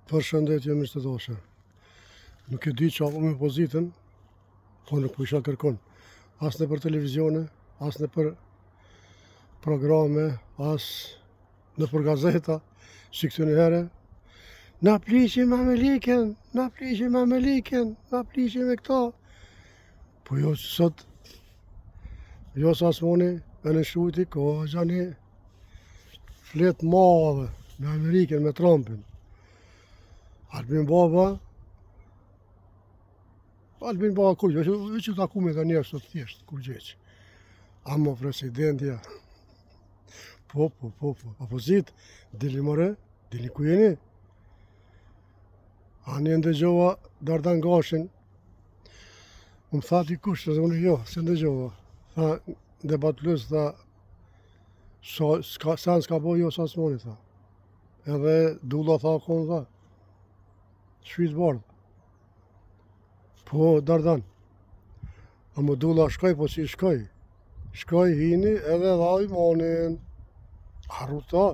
Përshëndetje miq të dashur. Nuk e di çfarë me pozitën, po nuk po isha kërkon. As në për televizione, as në për programe, as në për gazeta, si këtë një herë. Na plishim Amerikën, na plishim Amerikën, na plishim e këto. Po jo që sot, jo sa smoni, e në shujti, ko gjani flet madhe me Amerikën, me Trumpin. Albin Baba kur gjë, që ta kume të njerë sot thjesht, kur gjeq. Amo presidentja, po, opozit, dili more, dili ku jeni. Ani ndëgjova Dardan Gashin, më tha ti kush, dhe unë jo, se ndëgjova. Tha, debat plus, tha, sa s'ka bo jo sa s'moni, tha. Edhe Dulla tha, konë tha, shpit bardh. Po, Dardan, a më Dulla shkoj, po si shkoj. Shkoj, hini, edhe dhaj monin. Arru ta.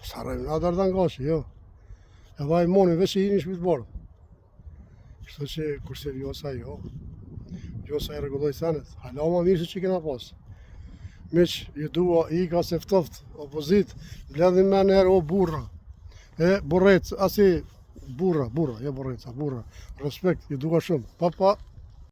Sarajmë na Dardan Gashi, jo. E dhaj monin, veç i hini shpit bardh. Kështu që, kurse vjosa, jo. Vjosa e regulloj senet. Hala ma mirë se që kena pas. Miq, ju dua i ka se ftoft, opozit, mbledhin me njerë o burra. E burrec, asi burra, jo burreca, burra. Respekt, ju dua shumë. Pa.